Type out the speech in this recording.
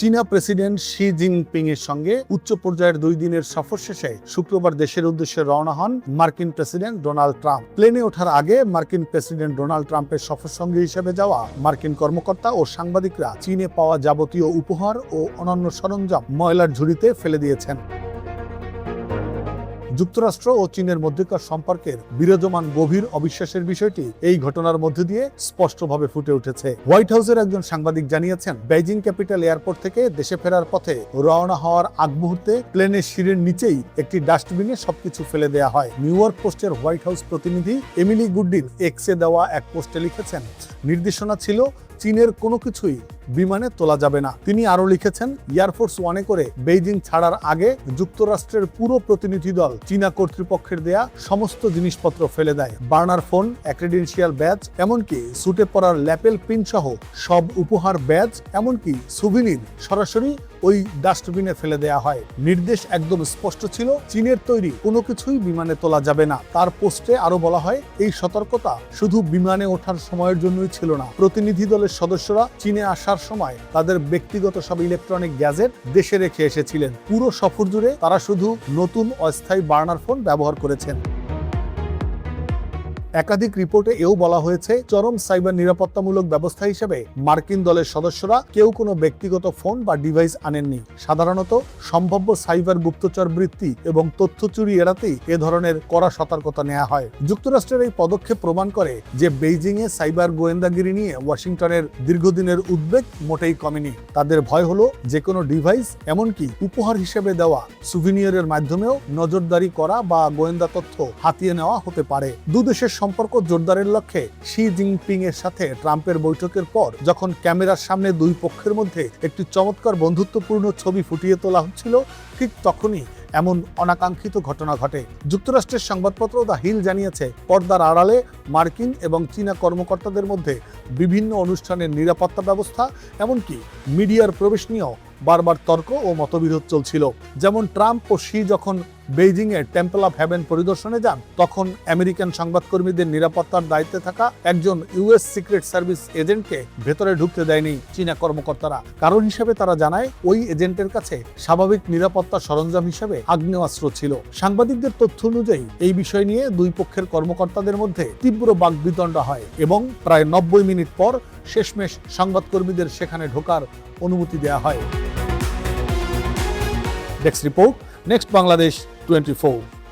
চীনা president Xi Jinping এর সঙ্গে উচ্চ পর্যায়ের 2 দিনের সফর শেষে শুক্রবার দেশের উদ্দেশ্যে রওনা হন মার্কিন প্রেসিডেন্ট ডোনাল্ড ট্রাম্প। প্লেনে ওঠার আগে মার্কিন প্রেসিডেন্ট ডোনাল্ড ট্রাম্পের সফর সঙ্গী হিসেবে যাওয়া মার্কিন কর্মকর্তা ও সাংবাদিকরা চীনে পাওয়া যাবতীয় উপহার ও অন্যান্য সরঞ্জাম ময়লার ঝুড়িতে ফেলে দিয়েছেন। যুক্তরাষ্ট্র ও চীনের মধ্যকার সম্পর্কের বিরাজমান গভীর অবিশ্বাসের বিষয়টি এই ঘটনার মধ্যে দিয়ে স্পষ্টভাবে ফুটে উঠেছে। হোয়াইট হাউসের একজন সাংবাদিক জানিয়েছেন, বেইজিং ক্যাপিটাল এয়ারপোর্ট থেকে দেশে ফেরার পথে রওনা হওয়ার আগ মুহূর্তে প্লেনের সিঁড়ির নিচেই একটি ডাস্টবিনে সবকিছু ফেলে দেওয়া হয়। নিউ ইয়র্ক পোস্টের হোয়াইট হাউস প্রতিনিধি এমিলি গুডডিন এক্সে দেওয়া এক পোস্টে লিখেছেন, নির্দেশনা ছিল চীনের কোনো কিছুই বিমানে তোলা যাবে না। তিনি আরো লিখেছেন, এয়ারফোর্স ওয়ানে করে বেইজিং ছাড়ার আগে যুক্তরাষ্ট্রের পুরো প্রতিনিধি দল চীনা কর্তৃপক্ষের দেয়া সমস্ত জিনিসপত্র ফেলে দেয়। বার্নার ফোন, ক্রেডেনশিয়াল ব্যাজ, এমনকি সুটে পরার ল্যাপেল পিন সহ সব উপহার, ব্যাজ, এমনকি সুভিনির সরাসরি ওই ডাস্টবিনে ফেলে দেয়া হয়। নির্দেশ একদম স্পষ্ট ছিল, চীনের তৈরি কোনো কিছুই বিমানে তোলা যাবে না। তার পোস্টে আরো বলা হয়, এই সতর্কতা শুধু বিমানে ওঠার সময়ের জন্যই ছিল না। প্রতিনিধি দলের সদস্যরা চীনে আসার সময় তাদের ব্যক্তিগত সব ইলেকট্রনিক গ্যাজেট দেশে রেখে এসেছিলেন। পুরো সফর জুড়ে তারা শুধু নতুন অস্থায়ী বার্নার ফোন ব্যবহার করেছেন। একাধিক রিপোর্টে এও বলা হয়েছে, চরম সাইবার নিরাপত্তামূলক ব্যবস্থা হিসেবে মার্কিন দলের সদস্যরা কেউ কোনো ব্যক্তিগত ফোন বা ডিভাইস আনেননি। সাধারণত সম্ভাব্য সাইবার গুপ্তচর বৃত্তি এবং তথ্য চুরি এড়াতেই এ ধরনের কড়া সতর্কতা নেওয়া হয়। যুক্তরাষ্ট্রের এই পদক্ষেপ প্রমাণ করে যে বেইজিংয়ে সাইবার গোয়েন্দাগিরি নিয়ে ওয়াশিংটনের দীর্ঘদিনের উদ্বেগ মোটেই কমেনি। তাদের ভয় হলো যে কোনো ডিভাইস, এমনকি উপহার হিসেবে দেওয়া সুভিনিয়রের মাধ্যমেও নজরদারি করা বা গোয়েন্দা তথ্য হাতিয়ে নেওয়া হতে পারে। দুদেশের সম্পর্ক জোরদারের লক্ষ্যে শি জিনপিং এর সাথে ট্রাম্পের বৈঠকের পর যখন ক্যামেরার সামনে দুই পক্ষের মধ্যে একটি চমৎকার বন্ধুত্বপূর্ণ ছবি ফুটিয়ে তোলা হচ্ছিল, ঠিক তখনই এমন অনাকাঙ্ক্ষিত ঘটনা ঘটে। যুক্তরাষ্ট্রের সংবাদপত্র দ্য হিল জানিয়েছে, পর্দার আড়ালে মার্কিন এবং চীনা কর্মকর্তাদের মধ্যে বিভিন্ন অনুষ্ঠানের নিরাপত্তা ব্যবস্থা, এমনকি মিডিয়ার প্রবেশ নিয়েও বারবার তর্ক ও মতবিরোধ চলছিল। যেমন ট্রাম্প ও শি যখন বেইজিংয়ের টেম্পল অফ হেভেন পরিদর্শনে যান, তখন আমেরিকান সংবাদকর্মীদের নিরাপত্তার দায়িত্বে থাকা একজন ইউএস সিক্রেট সার্ভিস এজেন্টকে ভেতরে ঢুকতে দেয়নি চীনা কর্মকর্তারা। কারণ হিসেবে তারা জানায়, ওই এজেন্টের কাছে স্বাভাবিক নিরাপত্তা সরঞ্জাম হিসেবে আগ্নেয়াস্ত্র ছিল। সাংবাদিকদের তথ্য অনুযায়ী এই বিষয় নিয়ে দুই পক্ষের কর্মকর্তাদের মধ্যে তীব্র বাকবিতণ্ডা হয় এবং প্রায় 90 মিনিট পর শেষমেশ সংবাদকর্মীদের সেখানে ঢোকার অনুমতি দেওয়া হয়। Desk report, next Bangladesh 24।